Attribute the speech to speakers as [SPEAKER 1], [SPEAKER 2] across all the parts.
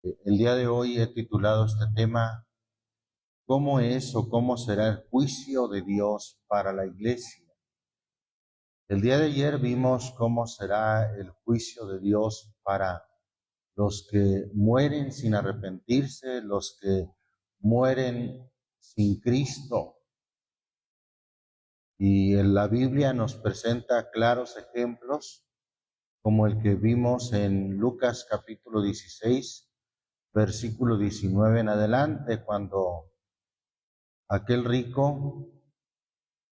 [SPEAKER 1] El día de hoy he titulado este tema, ¿cómo es o cómo será el juicio de Dios para la iglesia? El día de ayer vimos cómo será el juicio de Dios para los que mueren sin arrepentirse, los que mueren sin Cristo. Y en la Biblia nos presenta claros ejemplos, como el que vimos en Lucas capítulo 16, versículo 19 en adelante, cuando aquel rico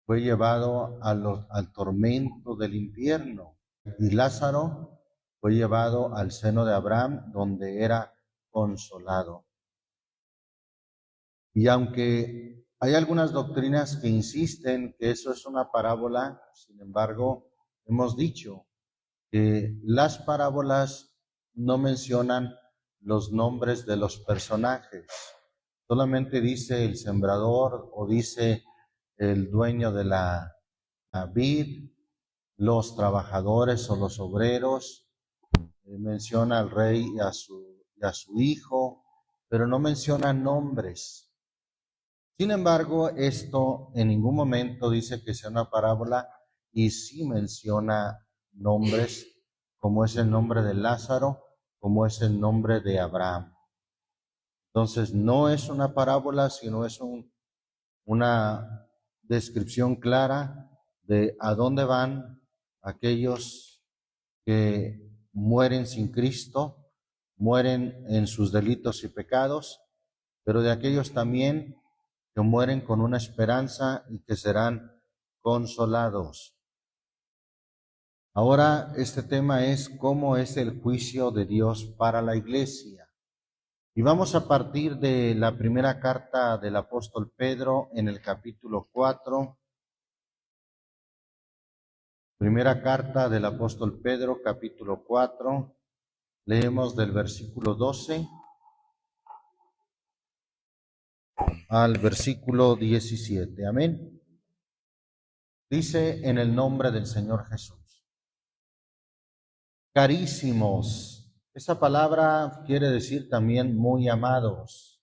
[SPEAKER 1] fue llevado al tormento del infierno y Lázaro fue llevado al seno de Abraham, donde era consolado. Y aunque hay algunas doctrinas que insisten que eso es una parábola, sin embargo, hemos dicho que las parábolas no mencionan los nombres de los personajes. Solamente dice el sembrador o dice el dueño de la vid, los trabajadores o los obreros, menciona al rey y a su hijo, pero no menciona nombres. Sin embargo, esto en ningún momento dice que sea una parábola y sí menciona nombres, como es el nombre de Lázaro, como es el nombre de Abraham. Entonces, no es una parábola, sino es una descripción clara de a dónde van aquellos que mueren sin Cristo, mueren en sus delitos y pecados, pero de aquellos también que mueren con una esperanza y que serán consolados. Ahora, este tema es cómo es el juicio de Dios para la iglesia. Y vamos a partir de la primera carta del apóstol Pedro en el capítulo 4. Primera carta del apóstol Pedro, capítulo 4. Leemos del versículo 12 al versículo 17. Amén. Dice en el nombre del Señor Jesús. Carísimos. Esa palabra quiere decir también muy amados.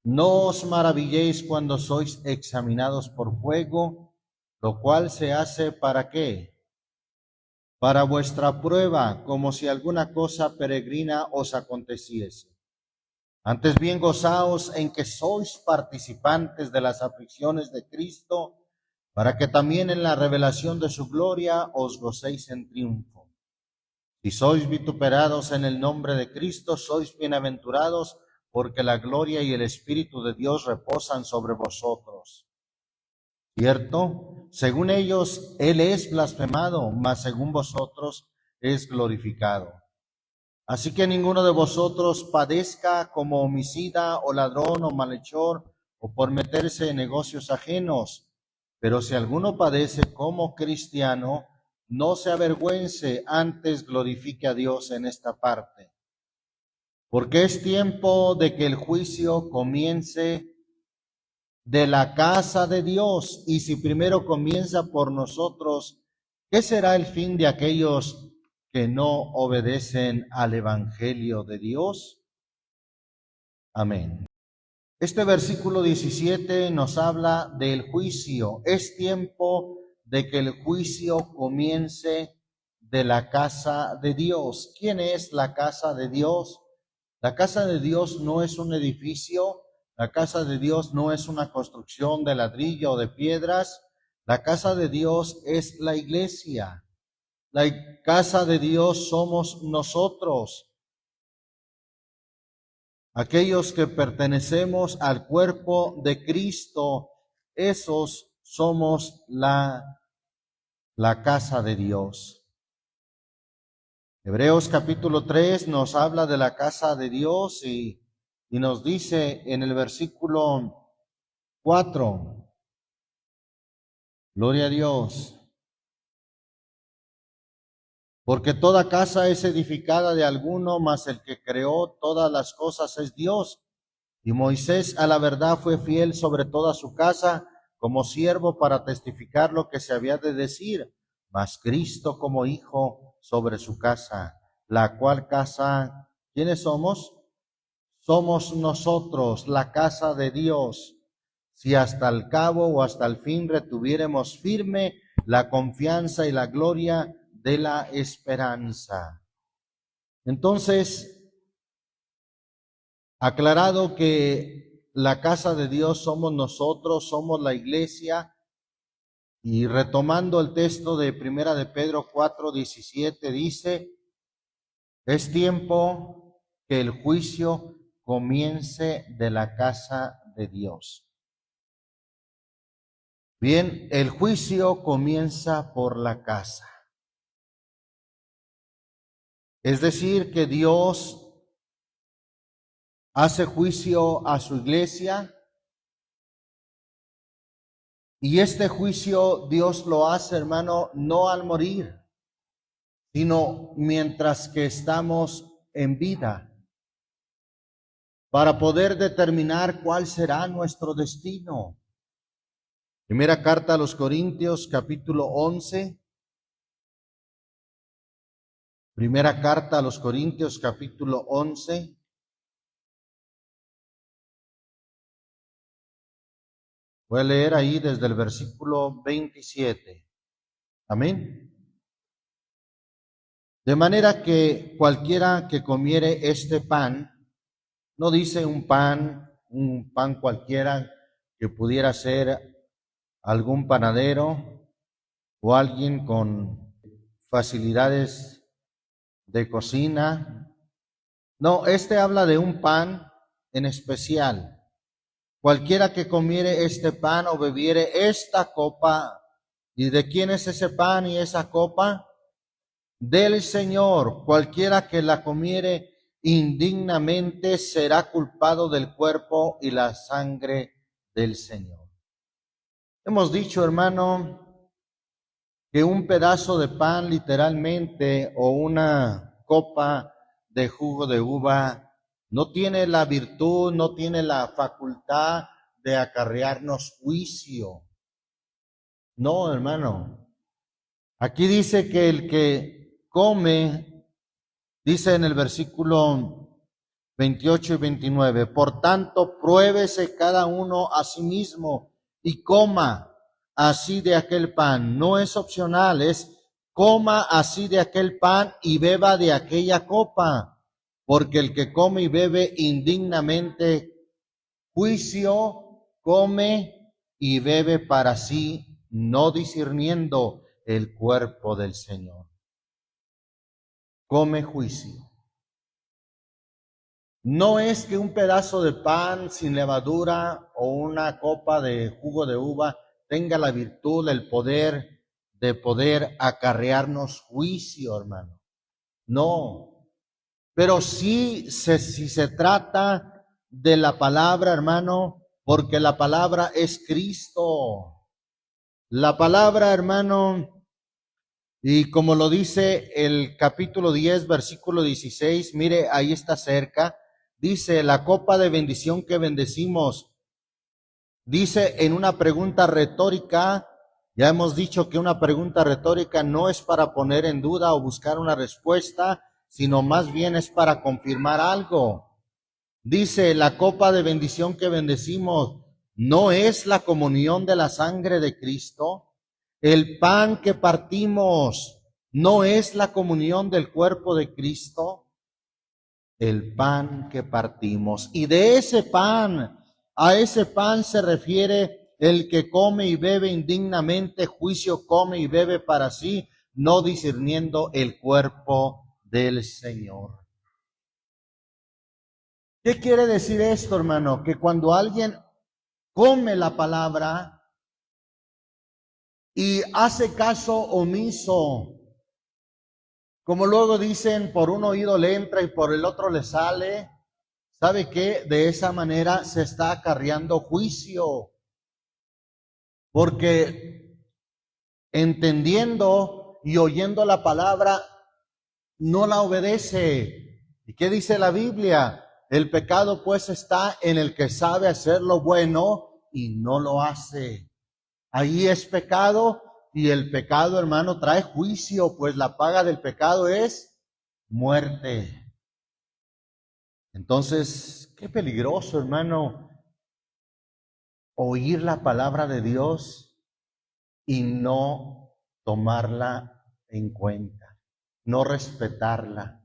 [SPEAKER 1] No os maravilléis cuando sois examinados por fuego, lo cual se hace ¿para qué? Para vuestra prueba, como si alguna cosa peregrina os aconteciese. Antes bien gozaos en que sois participantes de las aflicciones de Cristo, para que también en la revelación de su gloria os gocéis en triunfo. Si sois vituperados en el nombre de Cristo, sois bienaventurados, porque la gloria y el Espíritu de Dios reposan sobre vosotros. ¿Cierto? Según ellos, Él es blasfemado, mas según vosotros es glorificado. Así que ninguno de vosotros padezca como homicida o ladrón o malhechor o por meterse en negocios ajenos. Pero si alguno padece como cristiano, no se avergüence, antes glorifique a Dios en esta parte. Porque es tiempo de que el juicio comience de la casa de Dios. Y si primero comienza por nosotros, ¿qué será el fin de aquellos que no obedecen al Evangelio de Dios? Amén. Este versículo 17 nos habla del juicio. Es tiempo de que el juicio comience de la casa de Dios. ¿Quién es la casa de Dios? La casa de Dios no es un edificio, la casa de Dios no es una construcción de ladrillo o de piedras, la casa de Dios es la iglesia. La casa de Dios somos nosotros, aquellos que pertenecemos al cuerpo de Cristo, esos somos la casa de Dios. Hebreos capítulo 3 nos habla de la casa de Dios y nos dice en el versículo 4, gloria a Dios, porque toda casa es edificada de alguno, mas el que creó todas las cosas es Dios. Y Moisés a la verdad fue fiel sobre toda su casa, como siervo para testificar lo que se había de decir, mas Cristo como hijo sobre su casa, la cual casa, ¿Quiénes somos? Somos nosotros, la casa de Dios, si hasta el cabo o hasta el fin retuviéremos firme la confianza y la gloria de la esperanza. Entonces, aclarado que la casa de Dios somos nosotros, somos la iglesia, y retomando el texto de Primera de Pedro 4:17 dice, es tiempo que el juicio comience de la casa de Dios. Bien, el juicio comienza por la casa. Es decir, que Dios hace juicio a su iglesia, y este juicio Dios lo hace, hermano, no al morir, sino mientras que estamos en vida, para poder determinar cuál será nuestro destino. Primera carta a los Corintios, capítulo 11. Primera carta a los Corintios, capítulo 11. Voy a leer ahí desde el versículo 27. Amén. De manera que cualquiera que comiere este pan, no dice un pan cualquiera que pudiera ser algún panadero o alguien con facilidades de cocina. No, este habla de un pan en especial. Cualquiera que comiere este pan o bebiere esta copa, ¿y de quién es ese pan y esa copa? Del Señor. Cualquiera que la comiere indignamente será culpado del cuerpo y la sangre del Señor. Hemos dicho, hermano, que un pedazo de pan literalmente o una copa de jugo de uva no tiene la virtud, no tiene la facultad de acarrearnos juicio. No, hermano. Aquí dice que el que come, dice en el versículo 28 y 29, por tanto, pruébese cada uno a sí mismo y coma así de aquel pan. No es opcional, es coma así de aquel pan y beba de aquella copa. Porque el que come y bebe indignamente juicio, come y bebe para sí, no discerniendo el cuerpo del Señor. Come juicio. No es que un pedazo de pan sin levadura o una copa de jugo de uva tenga la virtud, el poder de poder acarrearnos juicio, hermano. No. Pero sí, si se trata de la palabra, hermano, porque la palabra es Cristo. La palabra, hermano, y como lo dice el capítulo 10, versículo 16, mire, ahí está cerca, dice, la copa de bendición que bendecimos, dice en una pregunta retórica, ya hemos dicho que una pregunta retórica no es para poner en duda o buscar una respuesta, sino más bien es para confirmar algo. Dice, la copa de bendición que bendecimos, ¿no es la comunión de la sangre de Cristo? El pan que partimos, ¿no es la comunión del cuerpo de Cristo? El pan que partimos. Y de ese pan, a ese pan se refiere el que come y bebe indignamente, juicio come y bebe para sí, no discerniendo el cuerpo del Señor. ¿Qué quiere decir esto, hermano? Que cuando alguien come la palabra y hace caso omiso, como luego dicen, por un oído le entra y por el otro le sale, ¿sabe qué? De esa manera se está acarreando juicio, porque entendiendo y oyendo la palabra, no la obedece. ¿Y qué dice la Biblia? El pecado pues está en el que sabe hacer lo bueno y no lo hace. Ahí es pecado, y el pecado, hermano, trae juicio, pues la paga del pecado es muerte. Entonces, qué peligroso, hermano, oír la palabra de Dios y no tomarla en cuenta, no respetarla,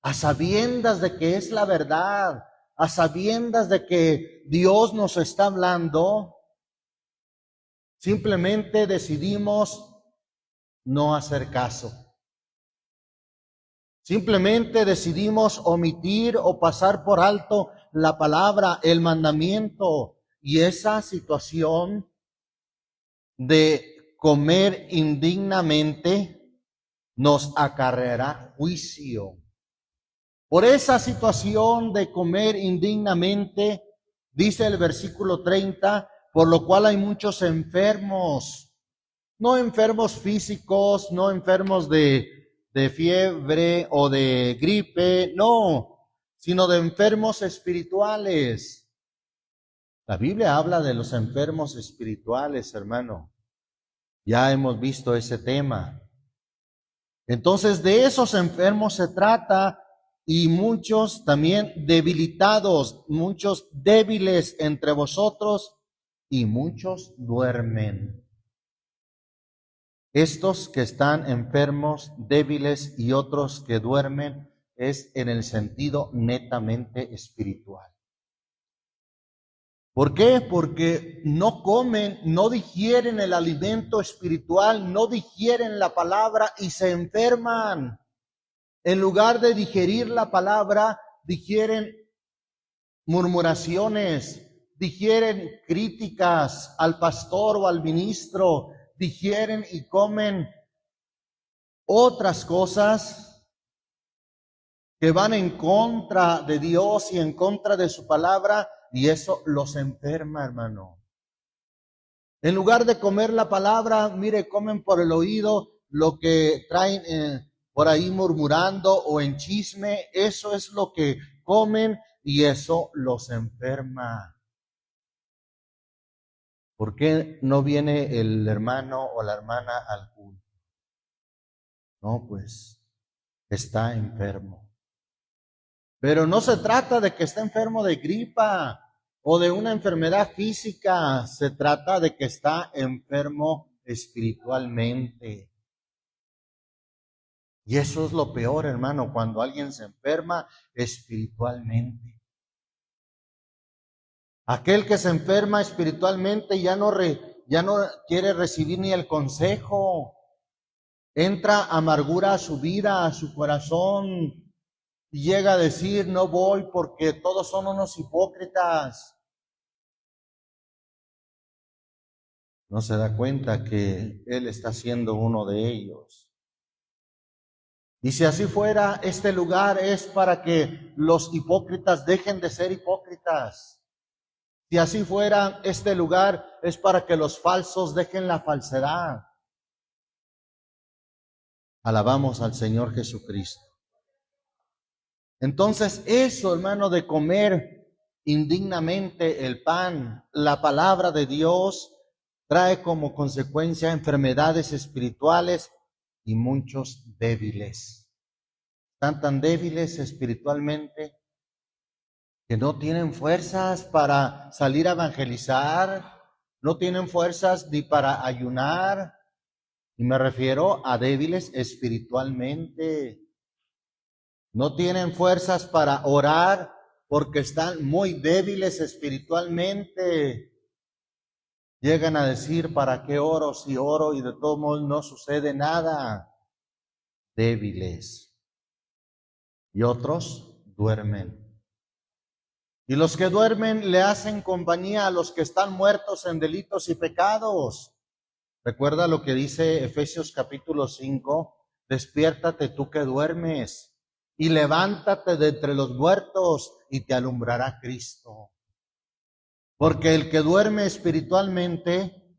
[SPEAKER 1] a sabiendas de que es la verdad, a sabiendas de que Dios nos está hablando, simplemente decidimos no hacer caso. Simplemente decidimos omitir o pasar por alto la palabra, el mandamiento, y esa situación de comer indignamente nos acarreará juicio. Por esa situación de comer indignamente, dice el versículo 30, por lo cual hay muchos enfermos, no enfermos físicos, no enfermos de fiebre o de gripe, no, sino de enfermos espirituales. La Biblia habla de los enfermos espirituales, hermano. Ya hemos visto ese tema. Entonces, de esos enfermos se trata, y muchos también debilitados, muchos débiles entre vosotros, y muchos duermen. Estos que están enfermos, débiles, y otros que duermen, es en el sentido netamente espiritual. ¿Por qué? Porque no comen, no digieren el alimento espiritual, no digieren la palabra y se enferman. En lugar de digerir la palabra, digieren murmuraciones, digieren críticas al pastor o al ministro, digieren y comen otras cosas que van en contra de Dios y en contra de su palabra, y eso los enferma, hermano. En lugar de comer la palabra, mire, comen por el oído lo que traen por ahí murmurando o en chisme. Eso es lo que comen y eso los enferma. ¿Por qué no viene el hermano o la hermana al culto? No, pues está enfermo. Pero no se trata de que esté enfermo de gripa o de una enfermedad física, se trata de que está enfermo espiritualmente. Y eso es lo peor, hermano, cuando alguien se enferma espiritualmente. Aquel que se enferma espiritualmente ya no quiere recibir ni el consejo. Entra amargura a su vida, a su corazón, y llega a decir, no voy porque todos son unos hipócritas. No se da cuenta que él está siendo uno de ellos. Y si así fuera, este lugar es para que los hipócritas dejen de ser hipócritas. Si así fuera, este lugar es para que los falsos dejen la falsedad. Alabamos al Señor Jesucristo. Entonces, eso, hermano, de comer indignamente el pan, la palabra de Dios, trae como consecuencia enfermedades espirituales y muchos débiles. Están tan débiles espiritualmente que no tienen fuerzas para salir a evangelizar, no tienen fuerzas ni para ayunar, y me refiero a débiles espiritualmente. No tienen fuerzas para orar porque están muy débiles espiritualmente. Llegan a decir, ¿para qué oro si oro y de todos modos no sucede nada? Débiles. Y otros duermen. Y los que duermen le hacen compañía a los que están muertos en delitos y pecados. Recuerda lo que dice Efesios capítulo 5, despiértate tú que duermes y levántate de entre los muertos y te alumbrará Cristo. Porque el que duerme espiritualmente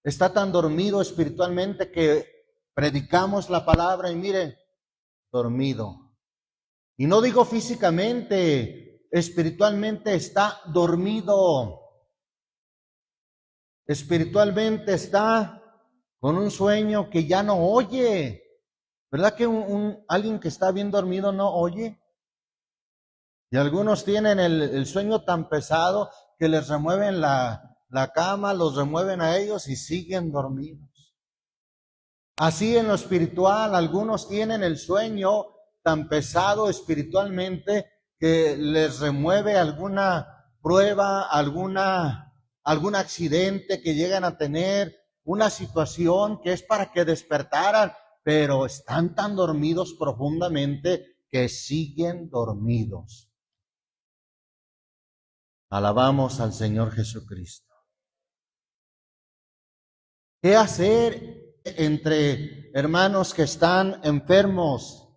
[SPEAKER 1] está tan dormido espiritualmente que predicamos la palabra y mire, dormido. Y no digo físicamente, espiritualmente está dormido. Espiritualmente está con un sueño que ya no oye. ¿Verdad que alguien que está bien dormido no oye? Y algunos tienen el sueño tan pesado que les remueven la cama, los remueven a ellos y siguen dormidos. Así en lo espiritual, algunos tienen el sueño tan pesado espiritualmente que les remueve alguna prueba, algún accidente que llegan a tener, una situación que es para que despertaran, pero están tan dormidos profundamente que siguen dormidos. Alabamos al Señor Jesucristo. ¿Qué hacer entre hermanos que están enfermos,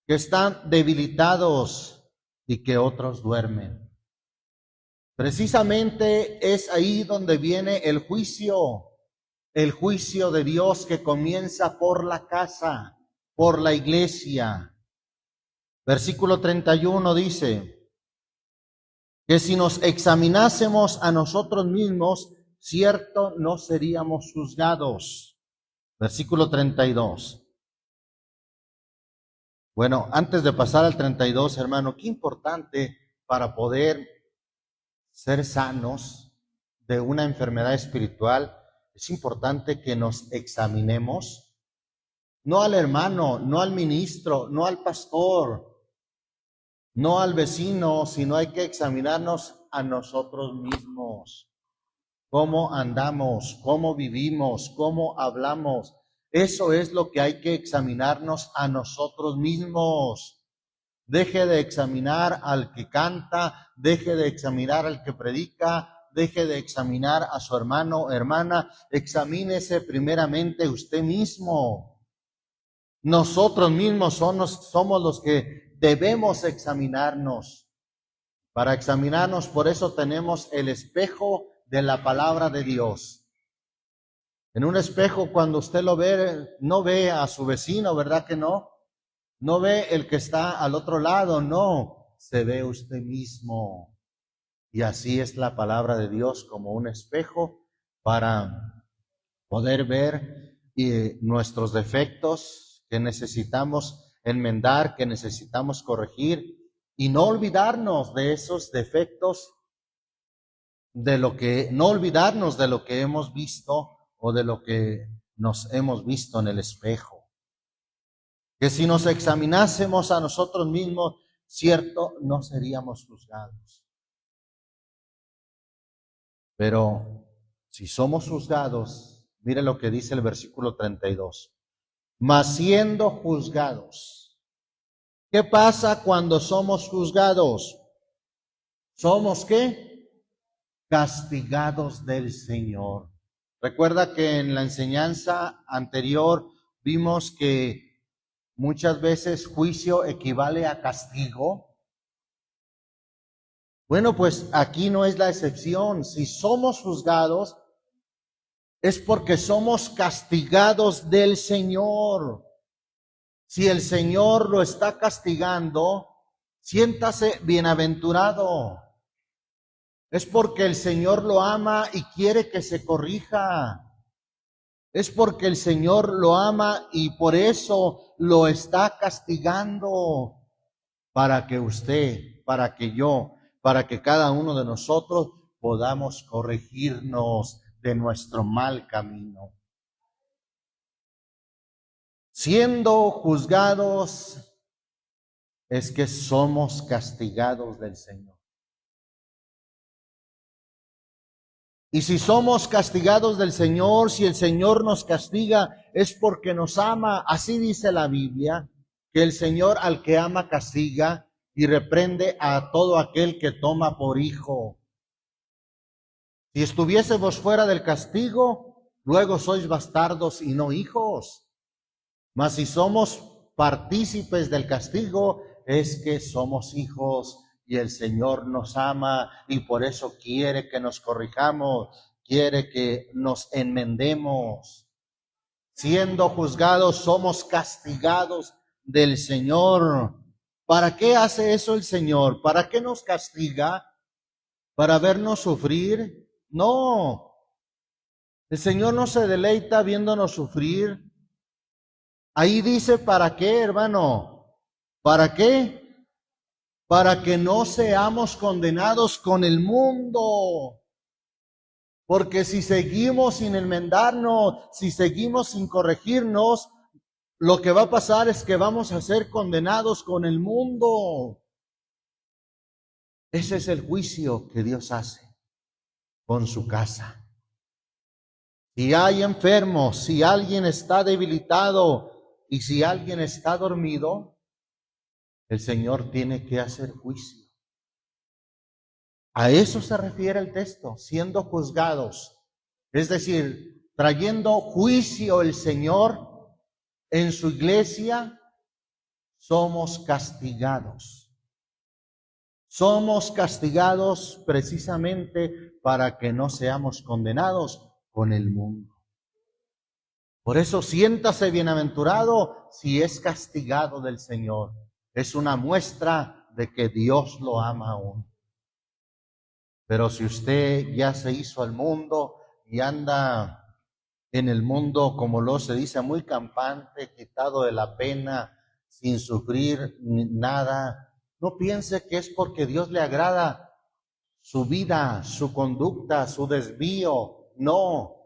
[SPEAKER 1] que están debilitados y que otros duermen? Precisamente es ahí donde viene el juicio de Dios que comienza por la casa, por la iglesia. Versículo 31 dice que si nos examinásemos a nosotros mismos, cierto no seríamos juzgados. Versículo 32. Bueno, antes de pasar al 32, hermano, qué importante para poder ser sanos de una enfermedad espiritual, es importante que nos examinemos, no al hermano, no al ministro, no al pastor, no al vecino, sino hay que examinarnos a nosotros mismos. ¿Cómo andamos? ¿Cómo vivimos? ¿Cómo hablamos? Eso es lo que hay que examinarnos a nosotros mismos. Deje de examinar al que canta, deje de examinar al que predica, deje de examinar a su hermano o hermana, examínese primeramente usted mismo. Nosotros mismos somos los que debemos examinarnos. Para examinarnos, por eso tenemos el espejo de la palabra de Dios. En un espejo, cuando usted lo ve, no ve a su vecino, ¿verdad que no? No ve el que está al otro lado, no, se ve usted mismo. Y así es la palabra de Dios, como un espejo para poder ver nuestros defectos que necesitamos enmendar, que necesitamos corregir y no olvidarnos de esos defectos, no olvidarnos de lo que hemos visto o de lo que nos hemos visto en el espejo. Que si nos examinásemos a nosotros mismos, cierto, no seríamos juzgados. Pero si somos juzgados, mire lo que dice el versículo 32. Mas siendo juzgados. ¿Qué pasa cuando somos juzgados? ¿Somos qué? Castigados del Señor. Recuerda que en la enseñanza anterior vimos que muchas veces juicio equivale a castigo. Bueno, pues aquí no es la excepción. Si somos juzgados, es porque somos castigados del Señor. Si el Señor lo está castigando, siéntase bienaventurado. Es porque el Señor lo ama y quiere que se corrija. Es porque el Señor lo ama y por eso lo está castigando. Para que usted, para que yo, para que cada uno de nosotros podamos corregirnos de nuestro mal camino. Siendo juzgados, es que somos castigados del Señor. Y si somos castigados del Señor, si el Señor nos castiga, es porque nos ama. Así dice la Biblia, que el Señor al que ama castiga y reprende a todo aquel que toma por hijo. Si estuviésemos fuera del castigo, luego sois bastardos y no hijos. Mas si somos partícipes del castigo, es que somos hijos y el Señor nos ama y por eso quiere que nos corrijamos, quiere que nos enmendemos. Siendo juzgados, somos castigados del Señor. ¿Para qué hace eso el Señor? ¿Para qué nos castiga? ¿Para vernos sufrir? No. El Señor no se deleita viéndonos sufrir. Ahí dice, ¿para qué, hermano? ¿Para qué? para que no seamos condenados con el mundo. Porque si seguimos sin enmendarnos, si seguimos sin corregirnos, lo que va a pasar es que vamos a ser condenados con el mundo. Ese es el juicio que Dios hace con su casa. Si hay enfermos, si alguien está debilitado y si alguien está dormido, el Señor tiene que hacer juicio. A eso se refiere el texto, siendo juzgados. Es decir, trayendo juicio el Señor en su iglesia, somos castigados. Somos castigados precisamente para que no seamos condenados con el mundo. Por eso siéntase bienaventurado si es castigado del Señor. Es una muestra de que Dios lo ama aún. Pero si usted ya se hizo al mundo y anda en el mundo, como lo se dice, muy campante, quitado de la pena, sin sufrir nada, no piense que es porque Dios le agrada su vida, su conducta, su desvío. No,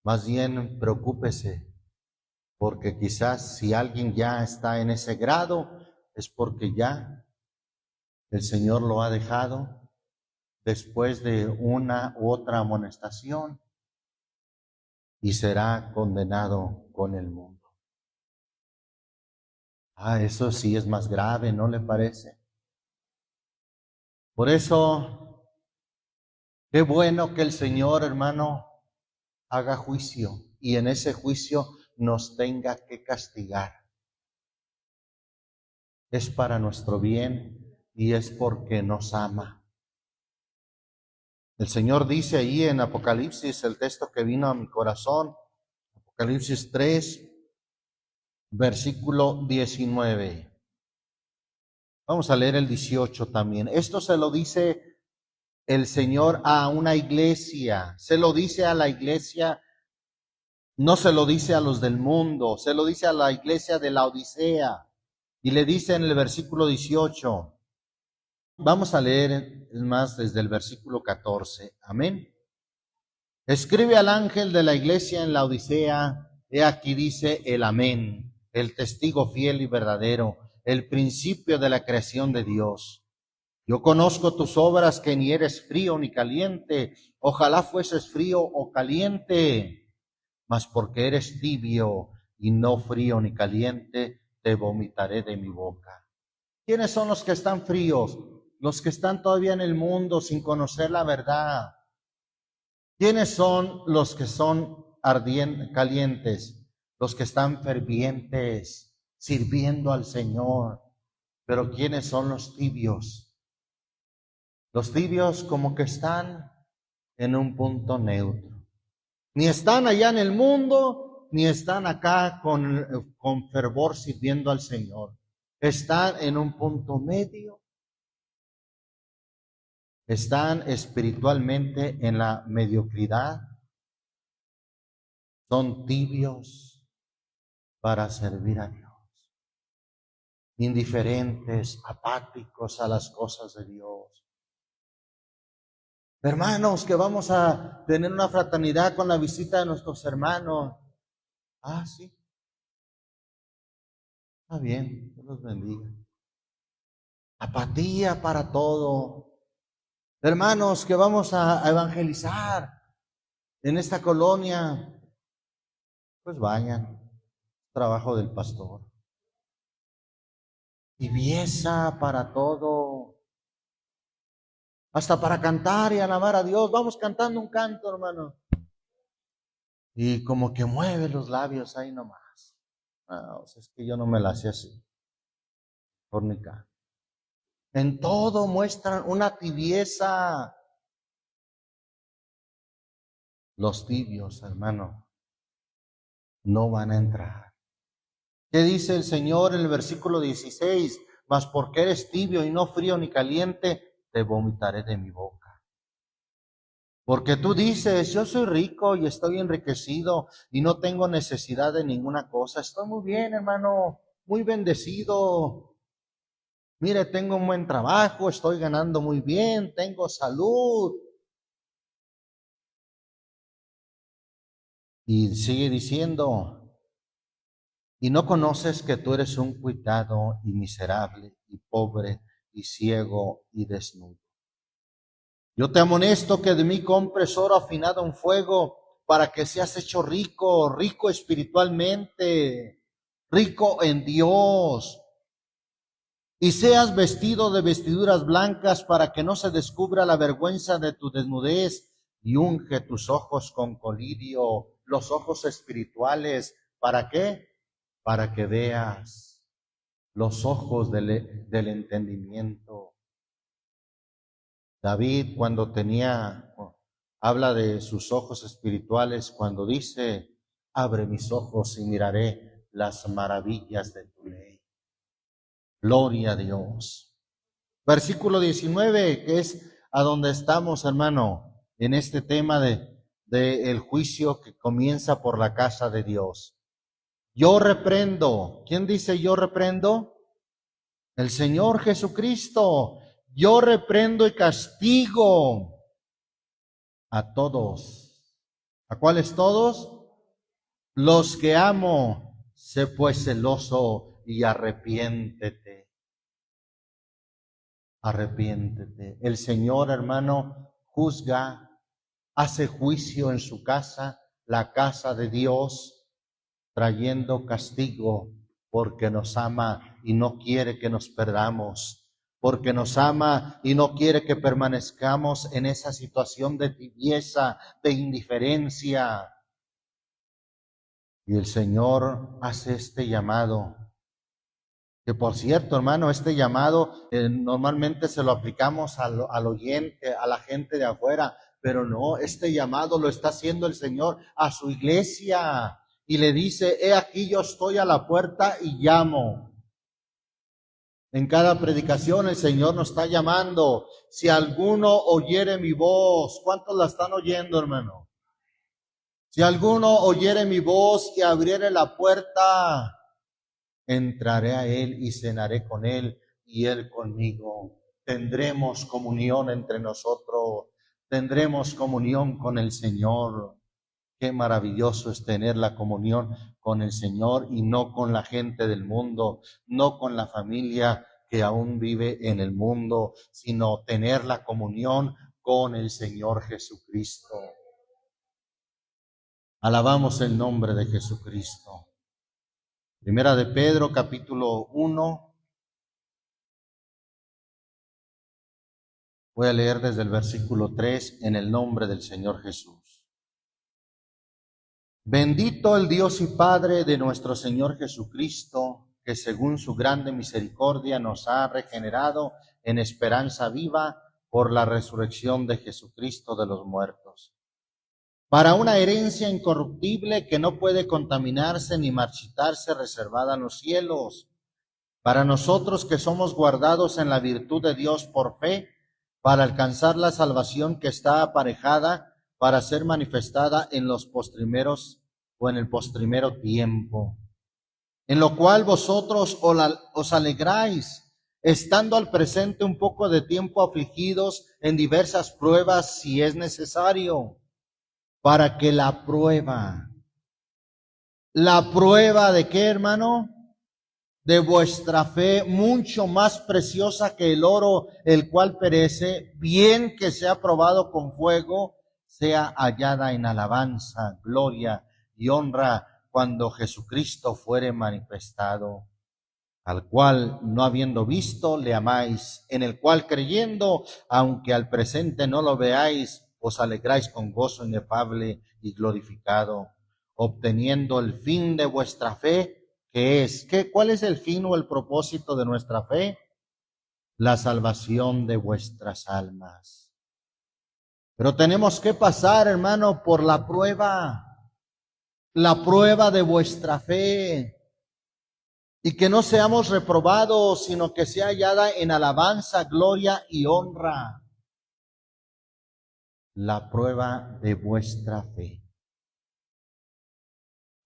[SPEAKER 1] más bien preocúpese, porque quizás si alguien ya está en ese grado, es porque ya el Señor lo ha dejado después de una u otra amonestación y será condenado con el mundo. Eso sí es más grave, ¿no le parece? Por eso, qué bueno que el Señor, hermano, haga juicio y en ese juicio nos tenga que castigar. Es para nuestro bien y es porque nos ama. El Señor dice ahí en Apocalipsis, el texto que vino a mi corazón, Apocalipsis 3, versículo 19. Vamos a leer el 18 también. Esto se lo dice el Señor a una iglesia. Se lo dice a la iglesia, no se lo dice a los del mundo, se lo dice a la iglesia de la Odisea. Y le dice en el versículo 18. Vamos a leer más desde el versículo 14. Amén. Escribe al ángel de la iglesia en la Odisea, he aquí dice el amén, el testigo fiel y verdadero, el principio de la creación de Dios. Yo conozco tus obras, que ni eres frío ni caliente. Ojalá fueses frío o caliente, mas porque eres tibio y no frío ni caliente, te vomitaré de mi boca. ¿Quiénes son los que están fríos? Los que están todavía en el mundo sin conocer la verdad. ¿Quiénes son los que son calientes? Los que están fervientes, sirviendo al Señor. Pero ¿quiénes son los tibios? Los tibios como que están en un punto neutro. Ni están allá en el mundo, ni están acá con fervor sirviendo al Señor. Están en un punto medio. Están espiritualmente en la mediocridad. Son tibios para servir a Dios. Indiferentes, apáticos a las cosas de Dios. Hermanos, que vamos a tener una fraternidad con la visita de nuestros hermanos. Sí. Está bien, Dios los bendiga. Apatía para todo. Hermanos, que vamos a evangelizar en esta colonia. Pues vayan, trabajo del pastor. Tibieza para todo. Hasta para cantar y alabar a Dios. Vamos cantando un canto, hermano. Y como que mueve los labios ahí nomás. Es que yo no me la hacía así. Fornica. En todo muestran una tibieza. Los tibios, hermano, no van a entrar. ¿Qué dice el Señor en el versículo 16? Mas porque eres tibio y no frío ni caliente, te vomitaré de mi boca. Porque tú dices, yo soy rico y estoy enriquecido y no tengo necesidad de ninguna cosa. Estoy muy bien, hermano, muy bendecido. Mire, tengo un buen trabajo, estoy ganando muy bien, tengo salud. Y sigue diciendo, y no conoces que tú eres un cuitado y miserable y pobre y ciego y desnudo. Yo te amonesto que de mí compres oro afinado en fuego para que seas hecho rico, rico espiritualmente, rico en Dios, y seas vestido de vestiduras blancas para que no se descubra la vergüenza de tu desnudez, y unge tus ojos con colirio, los ojos espirituales. ¿Para qué? Para que veas, los ojos del entendimiento. David, cuando habla de sus ojos espirituales, cuando dice, abre mis ojos y miraré las maravillas de tu ley. Gloria a Dios. Versículo 19, que es a donde estamos, hermano, en este tema de el juicio que comienza por la casa de Dios. Yo reprendo. ¿Quién dice yo reprendo? El Señor Jesucristo. Yo reprendo y castigo a todos. ¿A cuáles todos? Los que amo. Sé pues celoso y arrepiéntete. Arrepiéntete. El Señor, hermano, juzga, hace juicio en su casa, la casa de Dios, trayendo castigo porque nos ama y no quiere que nos perdamos, porque nos ama y no quiere que permanezcamos en esa situación de tibieza, de indiferencia. Y el Señor hace este llamado, que por cierto, hermano, este llamado normalmente se lo aplicamos al oyente, a la gente de afuera, pero no, este llamado lo está haciendo el Señor a su iglesia y le dice, he aquí yo estoy a la puerta y llamo. En cada predicación el Señor nos está llamando. Si alguno oyere mi voz, ¿cuántos la están oyendo, hermano? Si alguno oyere mi voz y abriere la puerta, entraré a él y cenaré con él y él conmigo. Tendremos comunión entre nosotros, tendremos comunión con el Señor. Qué maravilloso es tener la comunión con el Señor y no con la gente del mundo, no con la familia que aún vive en el mundo, sino tener la comunión con el Señor Jesucristo. Alabamos el nombre de Jesucristo. Primera de Pedro, capítulo 1. Voy a leer desde el versículo 3 en el nombre del Señor Jesús. Bendito el Dios y Padre de nuestro Señor Jesucristo, que según su grande misericordia nos ha regenerado en esperanza viva por la resurrección de Jesucristo de los muertos, para una herencia incorruptible que no puede contaminarse ni marchitarse, reservada en los cielos, para nosotros que somos guardados en la virtud de Dios por fe, para alcanzar la salvación que está aparejada para ser manifestada en los postrimeros o en el postrimero tiempo, en lo cual vosotros os alegráis, estando al presente un poco de tiempo afligidos en diversas pruebas, si es necesario, para que la prueba ¿de qué, hermano? De vuestra fe, mucho más preciosa que el oro, el cual perece, bien que sea probado con fuego, sea hallada en alabanza, gloria y honra cuando Jesucristo fuere manifestado, al cual, no habiendo visto, le amáis, en el cual creyendo, aunque al presente no lo veáis, os alegráis con gozo inefable y glorificado, obteniendo el fin de vuestra fe, ¿cuál es el fin o el propósito de nuestra fe? La salvación de vuestras almas. Pero tenemos que pasar, hermano, por la prueba de vuestra fe, y que no seamos reprobados, sino que sea hallada en alabanza, gloria y honra. La prueba de vuestra fe.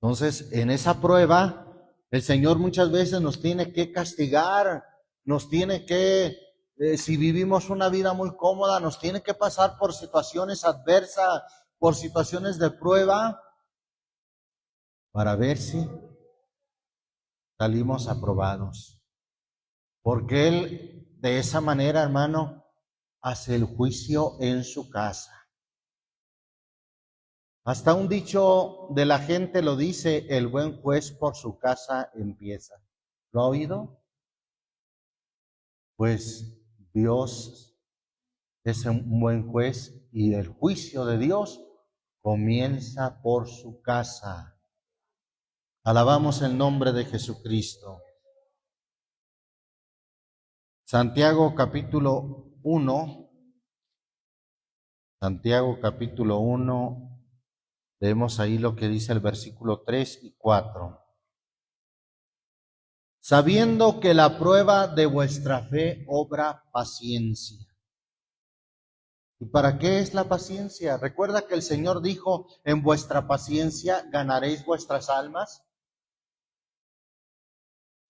[SPEAKER 1] Entonces, en esa prueba, el Señor muchas veces nos tiene que castigar nos tiene que, si vivimos una vida muy cómoda, nos tiene que pasar por situaciones adversas, por situaciones de prueba, para ver si salimos aprobados. Porque Él, de esa manera, hermano, hace el juicio en su casa. Hasta un dicho de la gente lo dice: el buen juez por su casa empieza. ¿Lo ha oído? Pues Dios es un buen juez y el juicio de Dios comienza por su casa. Alabamos el nombre de Jesucristo. Santiago capítulo 1, Santiago capítulo 1, leemos ahí lo que dice el versículo 3 y 4. Sabiendo que la prueba de vuestra fe obra paciencia. ¿Y para qué es la paciencia? Recuerda que el Señor dijo: en vuestra paciencia ganaréis vuestras almas.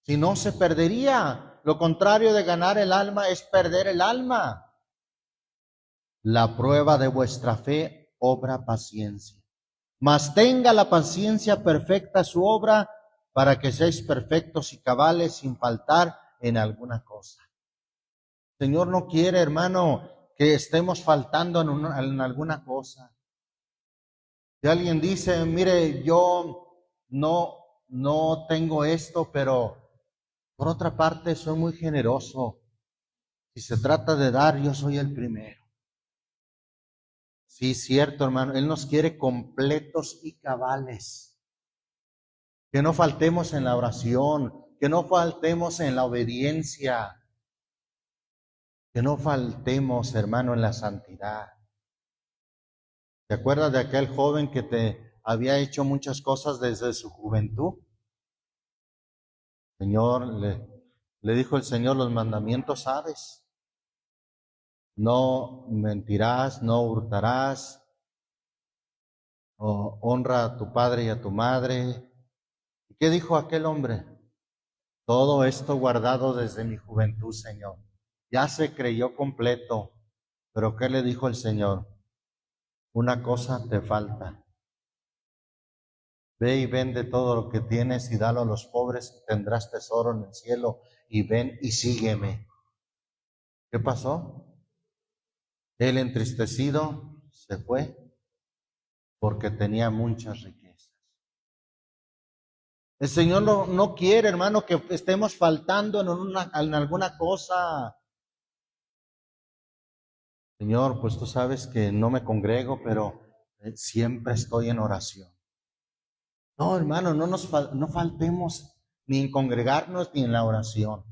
[SPEAKER 1] Si no, se perdería. Lo contrario de ganar el alma es perder el alma. La prueba de vuestra fe obra paciencia. Mas tenga la paciencia perfecta su obra, para que seáis perfectos y cabales sin faltar en alguna cosa. El Señor no quiere, hermano, que estemos faltando en alguna cosa. Si alguien dice: mire, yo no tengo esto, pero por otra parte soy muy generoso. Si se trata de dar, yo soy el primero. Sí, cierto, hermano. Él nos quiere completos y cabales. Que no faltemos en la oración, que no faltemos en la obediencia, que no faltemos, hermano, en la santidad. ¿Te acuerdas de aquel joven que te había hecho muchas cosas desde su juventud? Señor, le dijo el Señor: los mandamientos sabes. No mentirás, no hurtarás, honra a tu padre y a tu madre. ¿Y qué dijo aquel hombre? Todo esto guardado desde mi juventud, Señor. Ya se creyó completo. Pero ¿qué le dijo el Señor? Una cosa te falta. Ve y vende todo lo que tienes y dalo a los pobres, y tendrás tesoro en el cielo. Y ven y sígueme. ¿Qué pasó? Él, entristecido, se fue porque tenía muchas riquezas. El Señor no quiere, hermano, que estemos faltando en alguna cosa. Señor, pues tú sabes que no me congrego, pero siempre estoy en oración. No, hermano, no faltemos ni en congregarnos ni en la oración.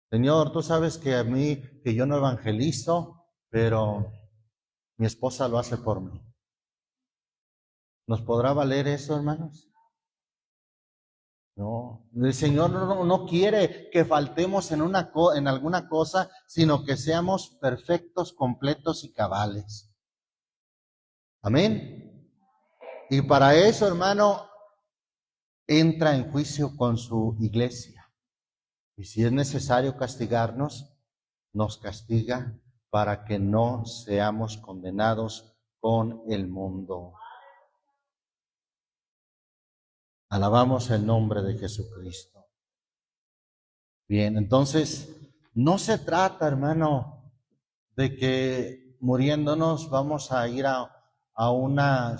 [SPEAKER 1] Señor, tú sabes que yo no evangelizo, pero mi esposa lo hace por mí. ¿Nos podrá valer eso, hermanos? No, el Señor no quiere que faltemos en alguna cosa, sino que seamos perfectos, completos y cabales. Amén. Y para eso, hermano, entra en juicio con su iglesia. Y si es necesario castigarnos, nos castiga para que no seamos condenados con el mundo. Alabamos el nombre de Jesucristo. Bien, entonces, no se trata, hermano, de que muriéndonos vamos a ir a una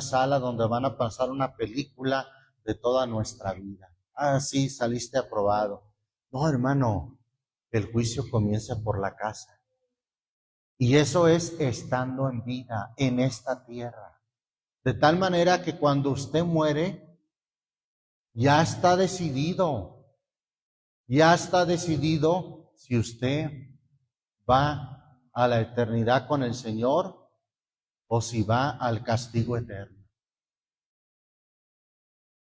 [SPEAKER 1] sala donde van a pasar una película de toda nuestra vida. Ah, sí, saliste aprobado. No, hermano, el juicio comienza por la casa. Y eso es estando en vida, en esta tierra. De tal manera que cuando usted muere, ya está decidido si usted va a la eternidad con el Señor o si va al castigo eterno.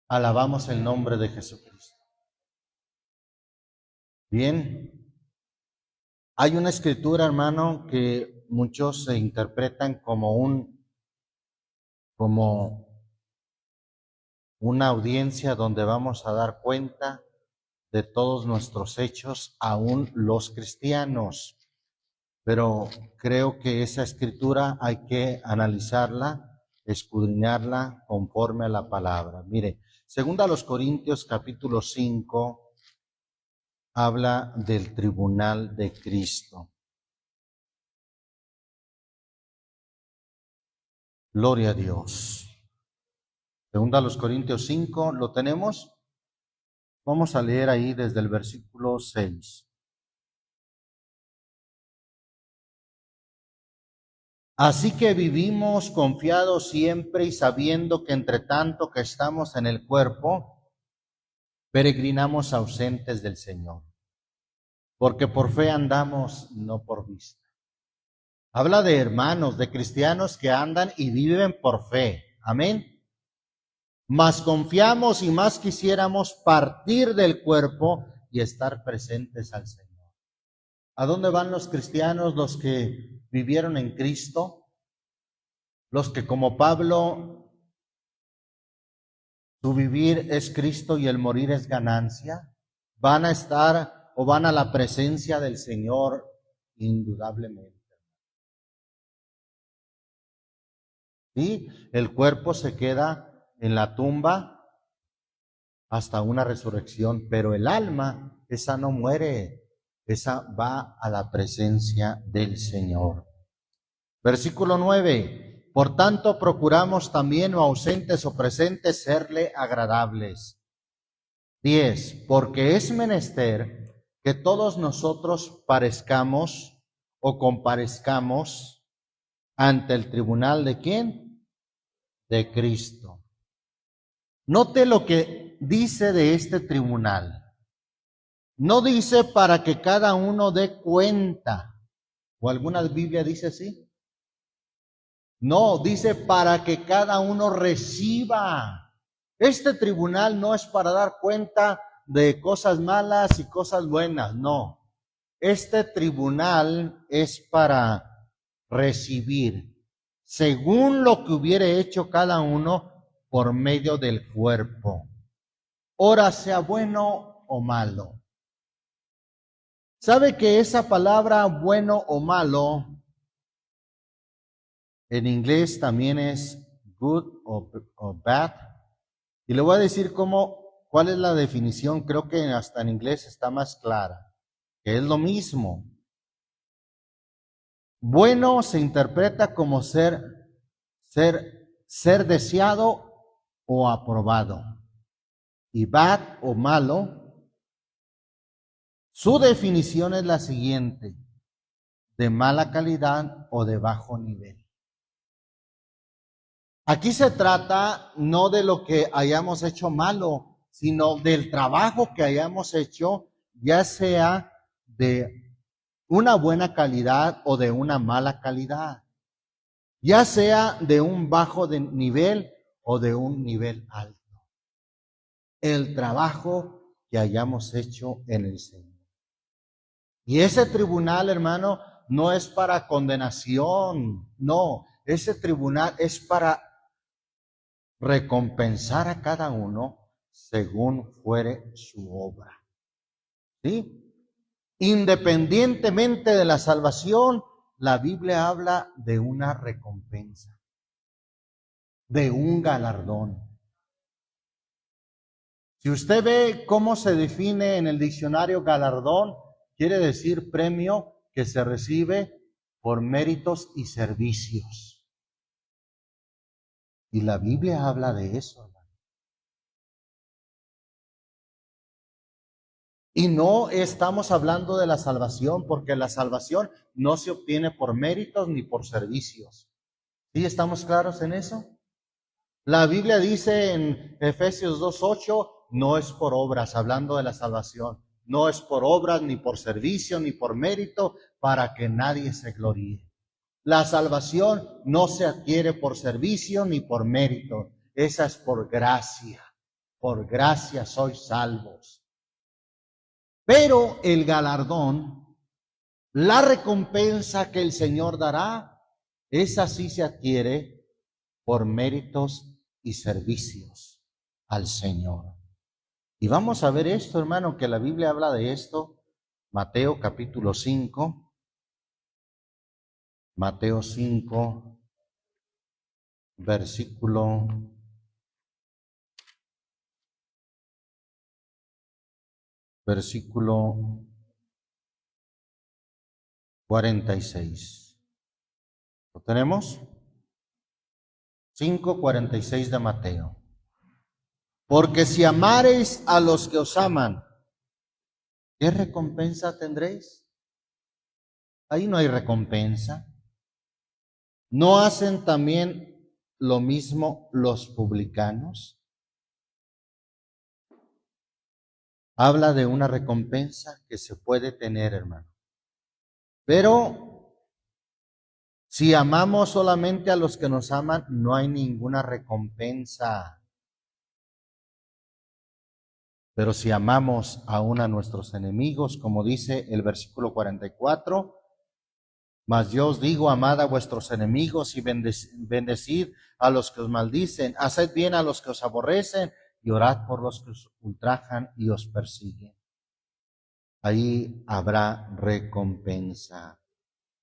[SPEAKER 1] Alabamos el nombre de Jesucristo. Bien, hay una escritura, hermano, que muchos se interpretan como una audiencia donde vamos a dar cuenta de todos nuestros hechos, aún los cristianos. Pero creo que esa escritura hay que analizarla, escudriñarla conforme a la palabra. Mire, segunda a los Corintios capítulo 5 habla del tribunal de Cristo. Gloria a Dios. Segunda a los Corintios 5, ¿lo tenemos? Vamos a leer ahí desde el versículo 6. Así que vivimos confiados siempre y sabiendo que entre tanto que estamos en el cuerpo, peregrinamos ausentes del Señor. Porque por fe andamos, no por vista. Habla de hermanos, de cristianos que andan y viven por fe. Amén. Más confiamos y más quisiéramos partir del cuerpo y estar presentes al Señor. ¿A dónde van los cristianos, los que vivieron en Cristo? Los que como Pablo, su vivir es Cristo y el morir es ganancia, van a estar o van a la presencia del Señor indudablemente. ¿Sí? El cuerpo se queda en la tumba hasta una resurrección, pero el alma, esa no muere, esa va a la presencia del Señor. Versículo 9, por tanto procuramos también, o ausentes o presentes, serle agradables. 10, porque es menester que todos nosotros parezcamos o comparezcamos ante el tribunal ¿de quién? De Cristo. Note lo que dice de este tribunal. No dice para que cada uno dé cuenta. ¿O alguna Biblia dice así? No, dice para que cada uno reciba. Este tribunal no es para dar cuenta de cosas malas y cosas buenas, no. Este tribunal es para recibir, según lo que hubiere hecho cada uno por medio del cuerpo, ora sea bueno o malo. ¿Sabe que esa palabra bueno o malo en inglés también es good o bad? Y le voy a decir cuál es la definición. Creo que hasta en inglés está más clara, que es lo mismo. Bueno se interpreta como ser deseado o aprobado. Y bad o malo, su definición es la siguiente: de mala calidad o de bajo nivel. Aquí se trata no de lo que hayamos hecho malo, sino del trabajo que hayamos hecho, ya sea de una buena calidad o de una mala calidad, ya sea de un bajo nivel o de un nivel alto. El trabajo que hayamos hecho en el Señor. Y ese tribunal, hermano, no es para condenación, no. Ese tribunal es para recompensar a cada uno según fuere su obra. ¿Sí? Independientemente de la salvación, la Biblia habla de una recompensa, de un galardón. Si usted ve cómo se define en el diccionario galardón, quiere decir premio que se recibe por méritos y servicios. Y la Biblia habla de eso. Y no estamos hablando de la salvación, porque la salvación no se obtiene por méritos ni por servicios. ¿Sí estamos claros en eso? La Biblia dice en Efesios 2:8, no es por obras, hablando de la salvación. No es por obras, ni por servicio, ni por mérito, para que nadie se gloríe. La salvación no se adquiere por servicio ni por mérito. Esa es por gracia. Por gracia sois salvos. Pero el galardón, la recompensa que el Señor dará, esa sí se adquiere por méritos y servicios al Señor. Y vamos a ver esto, hermano, que la Biblia habla de esto. Mateo capítulo 5. Mateo 5, versículo 46. ¿Lo tenemos? 5:46 de Mateo. Porque si amareis a los que os aman, ¿qué recompensa tendréis? Ahí no hay recompensa. ¿No hacen también lo mismo los publicanos? Habla de una recompensa que se puede tener, hermano. Pero si amamos solamente a los que nos aman, no hay ninguna recompensa. Pero si amamos aún a nuestros enemigos, como dice el versículo 44, mas yo os digo, amad a vuestros enemigos y bendecid a los que os maldicen, haced bien a los que os aborrecen y orad por los que os ultrajan y os persiguen. Ahí habrá recompensa.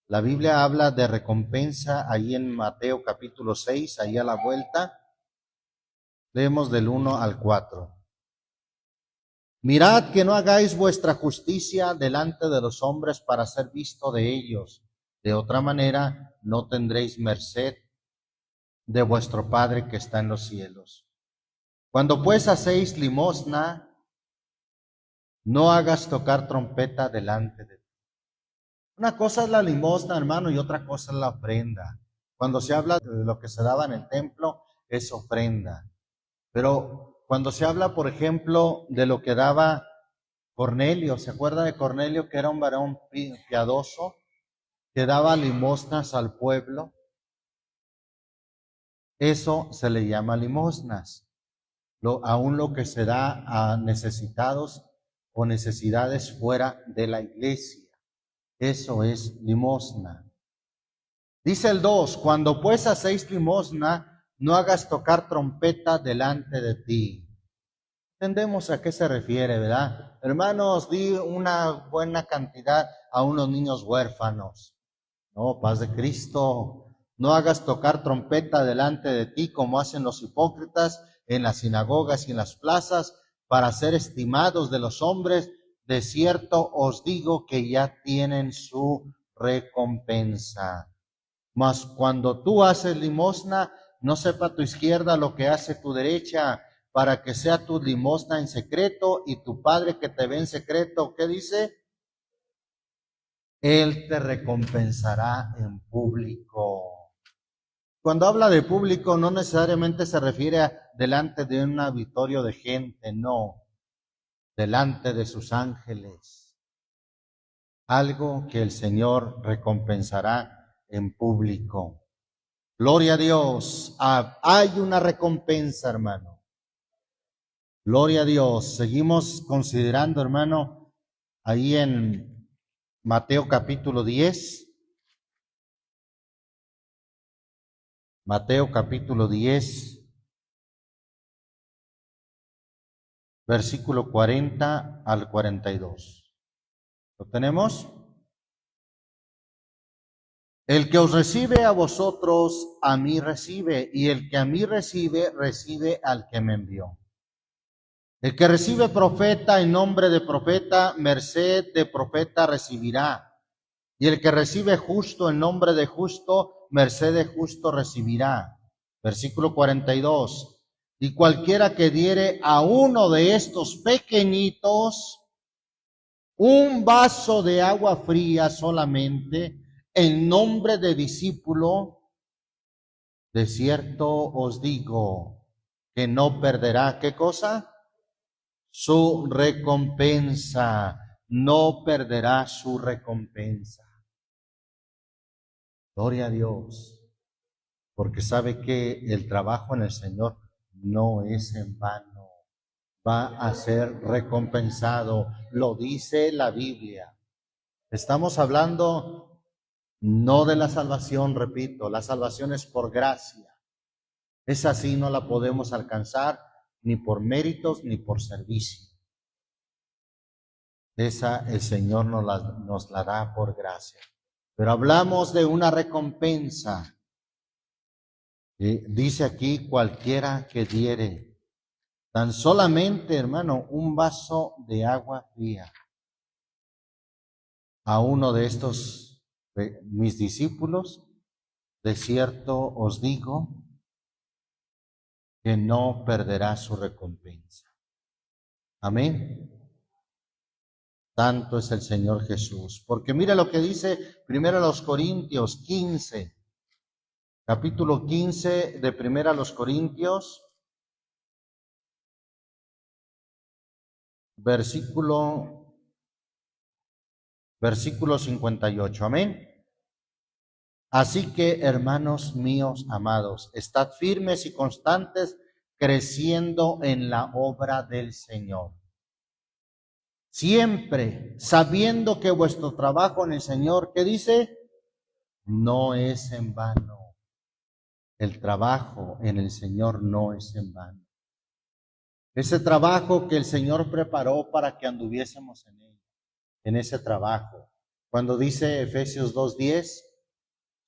[SPEAKER 1] La Biblia habla de recompensa ahí en Mateo capítulo 6, ahí a la vuelta. Leemos del 1 al 4. Mirad que no hagáis vuestra justicia delante de los hombres para ser visto de ellos. De otra manera no tendréis merced de vuestro Padre que está en los cielos. Cuando pues hacéis limosna, no hagas tocar trompeta delante de ti. Una cosa es la limosna, hermano, y otra cosa es la ofrenda. Cuando se habla de lo que se daba en el templo, es ofrenda. Pero cuando se habla, por ejemplo, de lo que daba Cornelio, ¿se acuerda de Cornelio, que era un varón piadoso, que daba limosnas al pueblo? Eso se le llama limosnas. Aún lo que se da a necesitados o necesidades fuera de la iglesia. Eso es limosna. Dice el 2, cuando pues hacéis limosna, no hagas tocar trompeta delante de ti. Entendemos a qué se refiere, ¿verdad? Hermanos, di una buena cantidad a unos niños huérfanos. No, paz de Cristo. No hagas tocar trompeta delante de ti como hacen los hipócritas en las sinagogas y en las plazas para ser estimados de los hombres. De cierto os digo que ya tienen su recompensa. Mas cuando tú haces limosna, no sepa tu izquierda lo que hace tu derecha, para que sea tu limosna en secreto, y tu Padre que te ve en secreto, ¿qué dice? Él te recompensará en público. Cuando habla de público, no necesariamente se refiere a delante de un auditorio de gente, no, delante de sus ángeles. Algo que el Señor recompensará en público. Gloria a Dios. Hay una recompensa, hermano. Gloria a Dios. Seguimos considerando, hermano, ahí en Mateo capítulo 10. Mateo capítulo 10, versículo 40 al 42. ¿Lo tenemos? El que os recibe a vosotros, a mí recibe, y el que a mí recibe, recibe al que me envió. El que recibe profeta en nombre de profeta, merced de profeta recibirá. Y el que recibe justo en nombre de justo, merced de justo recibirá. Versículo 42. Y cualquiera que diere a uno de estos pequeñitos un vaso de agua fría solamente, en nombre de discípulo, de cierto os digo que no perderá, ¿qué cosa? Su recompensa. No perderá su recompensa. Gloria a Dios, porque sabe que el trabajo en el Señor no es en vano, va a ser recompensado, lo dice la Biblia. Estamos hablando no de la salvación, repito, la salvación es por gracia. Esa sí no la podemos alcanzar ni por méritos ni por servicio. esa el Señor nos la da por gracia. Pero hablamos de una recompensa. Dice aquí, cualquiera que diere tan solamente, hermano, un vaso de agua fría a uno de estos mis discípulos, de cierto os digo que no perderá su recompensa. Amén. Tanto es el Señor Jesús. Porque mira lo que dice primero los Corintios 15, capítulo 15 de primera los Corintios, versículo 58. Amén. Así que, hermanos míos amados, estad firmes y constantes, creciendo en la obra del Señor. Siempre sabiendo que vuestro trabajo en el Señor, ¿qué dice? No es en vano. El trabajo en el Señor no es en vano. Ese trabajo que el Señor preparó para que anduviésemos en él, en ese trabajo. Cuando dice Efesios 2:10,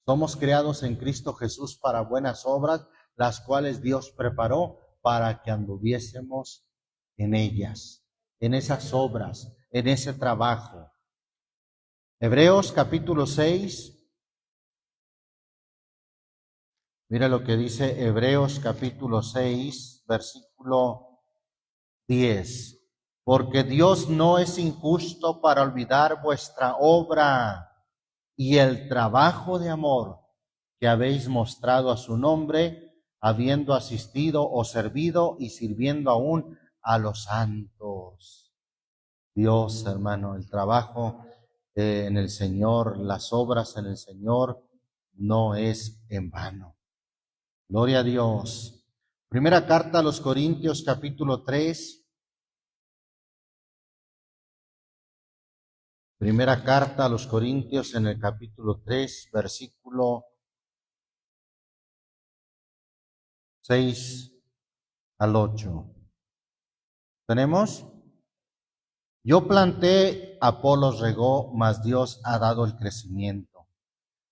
[SPEAKER 1] somos creados en Cristo Jesús para buenas obras, las cuales Dios preparó para que anduviésemos en ellas, en esas obras, en ese trabajo. Hebreos capítulo 6. Mira lo que dice Hebreos capítulo 6, versículo 10. Porque Dios no es injusto para olvidar vuestra obra y el trabajo de amor que habéis mostrado a su nombre, habiendo asistido o servido y sirviendo aún a los santos. Dios, hermano, el trabajo en el Señor, las obras en el Señor, no es en vano. Gloria a Dios. Primera carta a los Corintios, capítulo 3. Primera carta a los Corintios en el capítulo 3, versículo 6 al 8. ¿Tenemos? Yo planté, Apolos regó, mas Dios ha dado el crecimiento.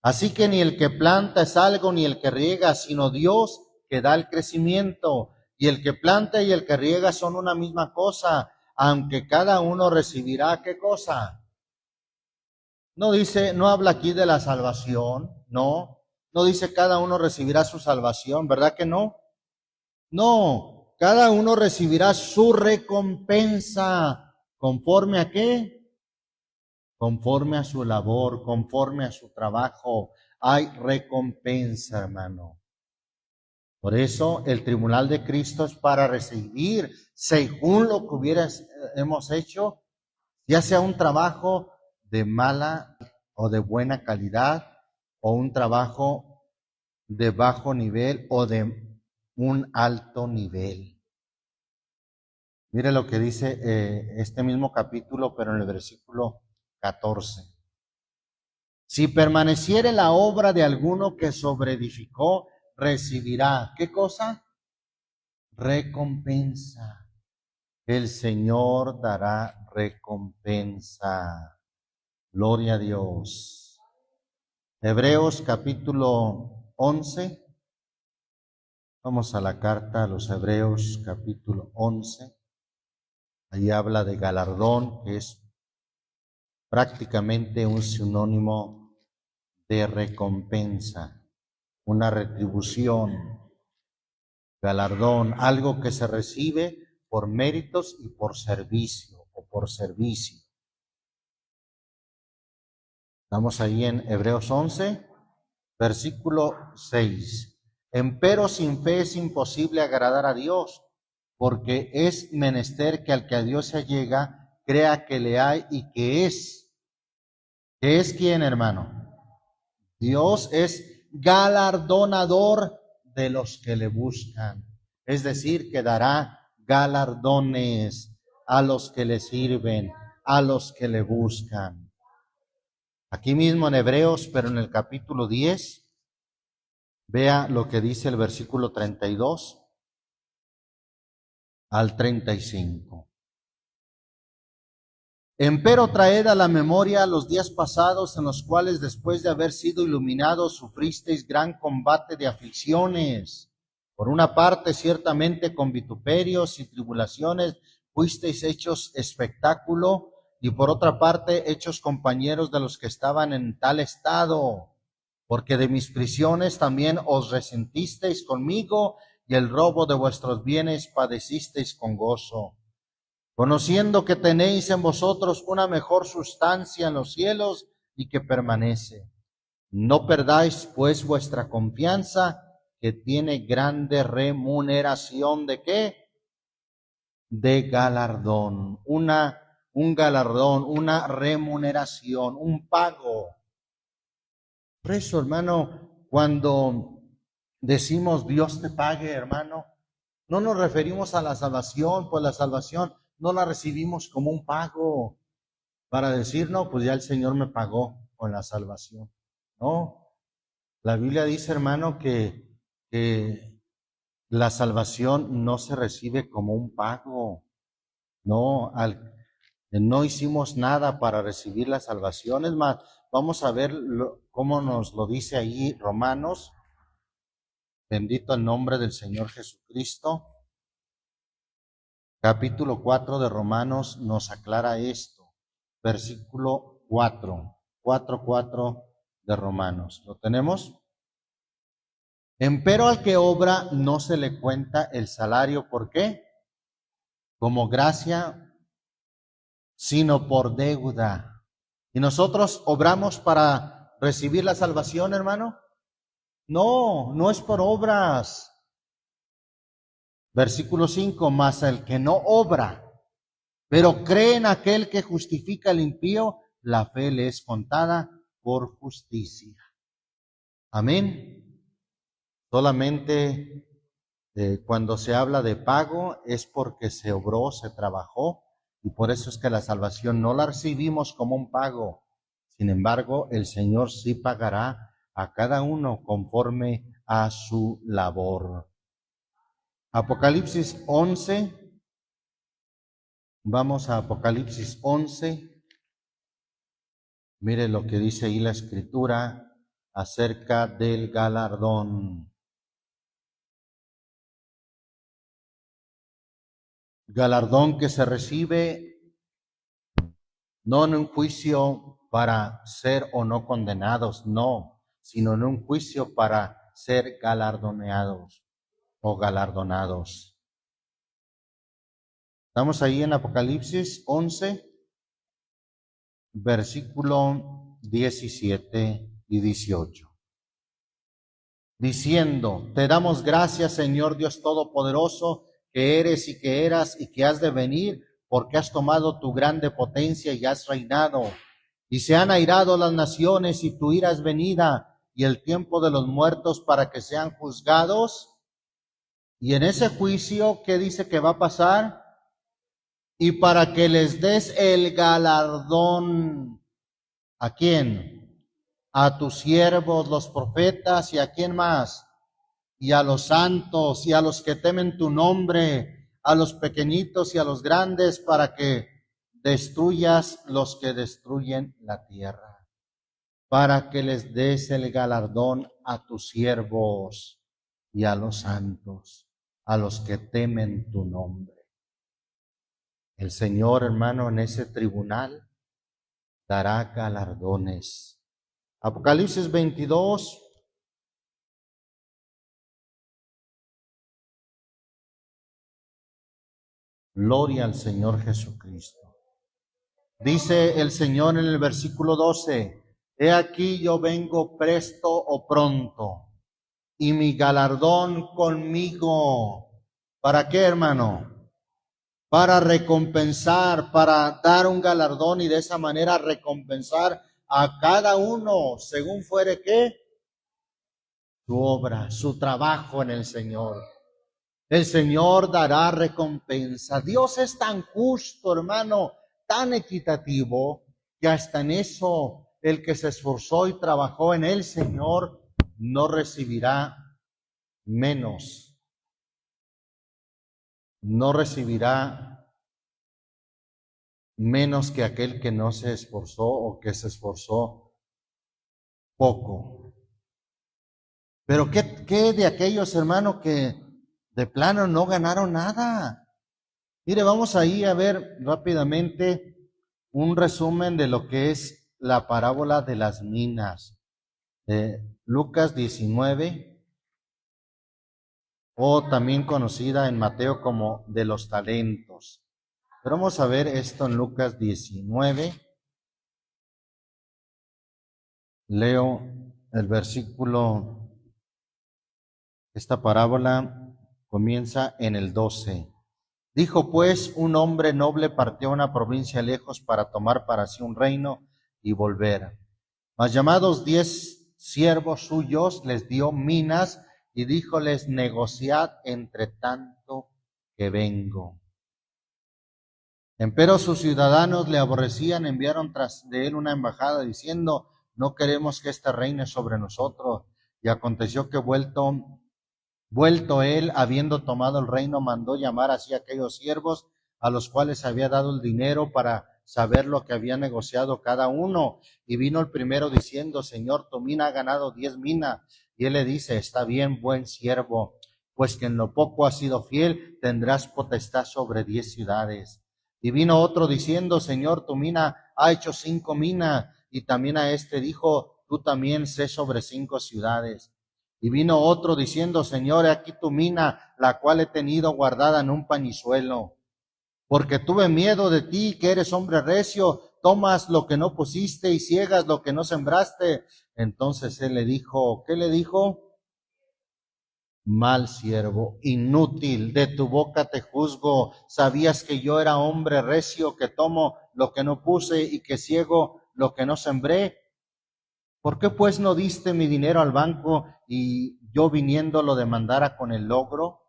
[SPEAKER 1] Así que ni el que planta es algo, ni el que riega, sino Dios que da el crecimiento. Y el que planta y el que riega son una misma cosa, aunque cada uno recibirá, ¿qué cosa? No dice, no habla aquí de la salvación, no. No dice cada uno recibirá su salvación, ¿verdad que no? No, cada uno recibirá su recompensa. ¿Conforme a qué? Conforme a su labor, conforme a su trabajo. Hay recompensa, hermano. Por eso el tribunal de Cristo es para recibir, según lo que hemos hecho, ya sea un trabajo de mala o de buena calidad, o un trabajo de bajo nivel o de un alto nivel. Mire lo que dice este mismo capítulo, pero en el versículo 14. Si permaneciere la obra de alguno que sobreedificó, recibirá, ¿qué cosa? Recompensa. El Señor dará recompensa. Gloria a Dios. Hebreos capítulo 11. Vamos a la carta a los Hebreos capítulo 11. Ahí habla de galardón, que es prácticamente un sinónimo de recompensa, una retribución, galardón, algo que se recibe por méritos y por servicio o por servicio. Estamos ahí en Hebreos 11, versículo 6. Empero sin fe es imposible agradar a Dios, porque es menester que al que a Dios se llega, crea que le hay y que es. ¿Qué es quién, hermano? Dios es galardonador de los que le buscan. Es decir, que dará galardones a los que le sirven, a los que le buscan. Aquí mismo en Hebreos, pero en el capítulo 10, vea lo que dice el versículo 32 al 35. Empero traed a la memoria los días pasados en los cuales después de haber sido iluminados sufristeis gran combate de aflicciones. Por una parte, ciertamente con vituperios y tribulaciones fuisteis hechos espectáculo, y por otra parte hechos compañeros de los que estaban en tal estado. Porque de mis prisiones también os resentisteis conmigo, y el robo de vuestros bienes padecisteis con gozo. Conociendo que tenéis en vosotros una mejor sustancia en los cielos y que permanece. No perdáis pues vuestra confianza, que tiene grande remuneración. ¿De qué? De galardón. Un galardón, una remuneración, un pago. Por eso, hermano, cuando decimos Dios te pague, hermano, no nos referimos a la salvación, pues la salvación no la recibimos como un pago para decir, no, pues ya el Señor me pagó con la salvación. No, la Biblia dice, hermano, que la salvación no se recibe como un pago. No, no hicimos nada para recibir la salvación. Es más, vamos a ver cómo nos lo dice ahí Romanos. Bendito el nombre del Señor Jesucristo. Capítulo 4 de Romanos nos aclara esto. Versículo 4 de Romanos. ¿Lo tenemos? Empero al que obra no se le cuenta el salario. ¿Por qué? Como gracia, sino por deuda. ¿Y nosotros obramos para recibir la salvación, hermano? No, no es por obras. Versículo 5, mas el que no obra, pero cree en aquel que justifica al impío, la fe le es contada por justicia. Amén. Solamente cuando se habla de pago es porque se obró, se trabajó, y por eso es que la salvación no la recibimos como un pago. Sin embargo, el Señor sí pagará a cada uno conforme a su labor. Apocalipsis 11. Vamos a Apocalipsis 11. Mire lo que dice ahí la Escritura acerca del galardón. Galardón que se recibe no en un juicio para ser o no condenados, no, sino en un juicio para ser galardoneados o galardonados. Estamos ahí en Apocalipsis 11, versículo 17 y 18. Diciendo, te damos gracias, Señor Dios Todopoderoso, que eres y que eras y que has de venir, porque has tomado tu grande potencia y has reinado. Y se han airado las naciones y tu ira es venida, y el tiempo de los muertos para que sean juzgados. Y en ese juicio, ¿qué dice que va a pasar? Y para que les des el galardón. ¿A quién? A tus siervos, los profetas, y a quién más, y a los santos, y a los que temen tu nombre, a los pequeñitos y a los grandes, para que destruyas los que destruyen la tierra, para que les des el galardón a tus siervos y a los santos, a los que temen tu nombre. El Señor, hermano, en ese tribunal dará galardones. Apocalipsis 22. Gloria al Señor Jesucristo. Dice el Señor en el versículo 12, he aquí yo vengo presto o pronto, y mi galardón conmigo. ¿Para qué, hermano? Para recompensar, para dar un galardón y de esa manera recompensar a cada uno según fuere ¿qué? Su obra, su trabajo en el Señor. El Señor dará recompensa. Dios es tan justo, hermano, tan equitativo, que hasta en eso el que se esforzó y trabajó en el Señor no recibirá menos. No recibirá menos que aquel que no se esforzó o que se esforzó poco. Pero ¿qué de aquellos, hermanos, que de plano no ganaron nada? Mire, vamos ahí a ver rápidamente un resumen de lo que es la parábola de las minas. Lucas 19, o también conocida en Mateo como de los talentos. Pero vamos a ver esto en Lucas 19. Leo el versículo, esta parábola comienza en el 12. Dijo pues, un hombre noble partió a una provincia lejos para tomar para sí un reino y volver. Mas llamados 10 siervos suyos, les dio minas y díjoles, negociad entre tanto que vengo. Empero sus ciudadanos le aborrecían, enviaron tras de él una embajada diciendo, no queremos que éste reine sobre nosotros. Y aconteció que vuelto él, habiendo tomado el reino, mandó llamar así a aquellos siervos a los cuales había dado el dinero para saber lo que había negociado cada uno. Y vino el primero diciendo, Señor, tu mina ha ganado 10 minas. Y él le dice, está bien, buen siervo, pues que en lo poco has sido fiel, tendrás potestad sobre 10 ciudades. Y vino otro diciendo, Señor, tu mina ha hecho 5 minas. Y también a este dijo, tú también sé sobre 5 ciudades. Y vino otro diciendo, Señor, aquí tu mina, la cual he tenido guardada en un pañizuelo. Porque tuve miedo de ti, que eres hombre recio, tomas lo que no pusiste y ciegas lo que no sembraste. Entonces él le dijo, ¿qué le dijo? Mal siervo, inútil, de tu boca te juzgo. Sabías que yo era hombre recio, que tomo lo que no puse y que ciego lo que no sembré. ¿Por qué pues no diste mi dinero al banco y yo viniendo lo demandara con el logro?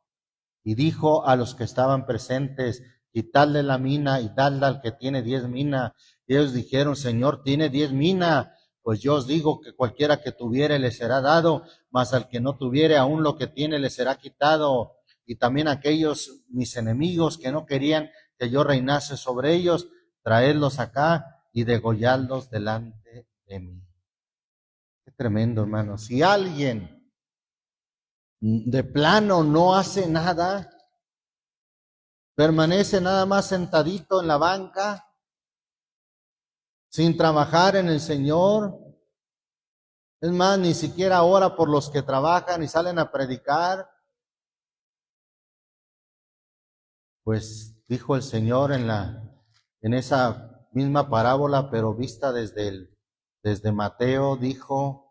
[SPEAKER 1] Y dijo a los que estaban presentes, quitadle la mina y dadle al que tiene 10 minas. Y ellos dijeron, Señor, tiene 10 minas. Pues yo os digo que cualquiera que tuviere le será dado, mas al que no tuviere aún lo que tiene le será quitado. Y también aquellos mis enemigos que no querían que yo reinase sobre ellos, traedlos acá y degolladlos delante de mí. Qué tremendo, hermano. Si alguien de plano no hace nada, permanece nada más sentadito en la banca, sin trabajar en el Señor. Es más, ni siquiera ora por los que trabajan y salen a predicar. Pues dijo el Señor en esa misma parábola, pero vista desde Mateo, dijo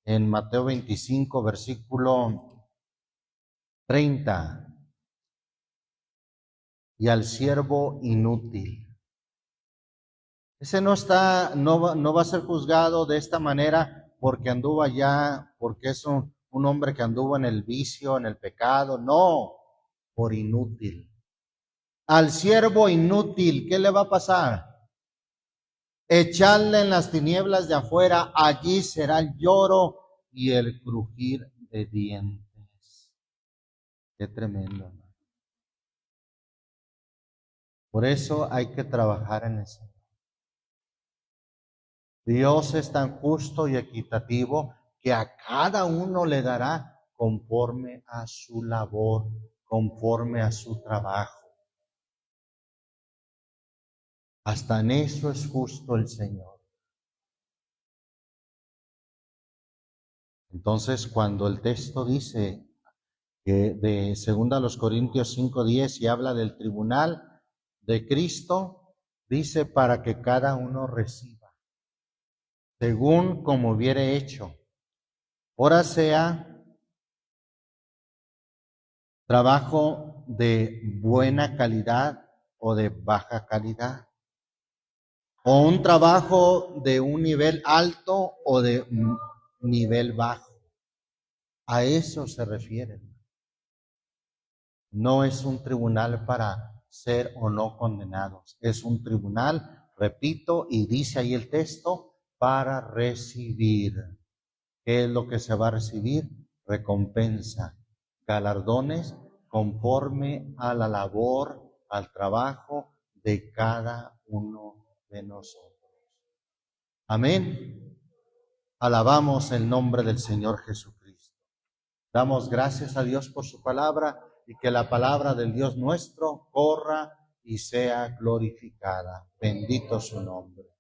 [SPEAKER 1] en Mateo 25, versículo 30, y al siervo inútil. Ese no va a ser juzgado de esta manera porque anduvo allá, porque es un hombre que anduvo en el vicio, en el pecado. No, por inútil. Al siervo inútil, ¿qué le va a pasar? Echarle en las tinieblas de afuera, allí será el lloro y el crujir de dientes. Qué tremendo, hermano. Por eso hay que trabajar en eso. Dios es tan justo y equitativo que a cada uno le dará conforme a su labor, conforme a su trabajo. Hasta en eso es justo el Señor. Entonces, cuando el texto dice que de 2 Corintios 5:10 y habla del tribunal de Cristo, dice para que cada uno reciba según como hubiere hecho, ora sea trabajo de buena calidad o de baja calidad, o un trabajo de un nivel alto o de nivel bajo. A eso se refiere. No es un tribunal para ser o no condenados, es un tribunal, repito, y dice ahí el texto, para recibir. ¿Qué es lo que se va a recibir? Recompensa, galardones conforme a la labor, al trabajo de cada uno de nosotros. Amén. Alabamos el nombre del Señor Jesucristo. Damos gracias a Dios por su palabra y que la palabra del Dios nuestro corra y sea glorificada. Bendito su nombre.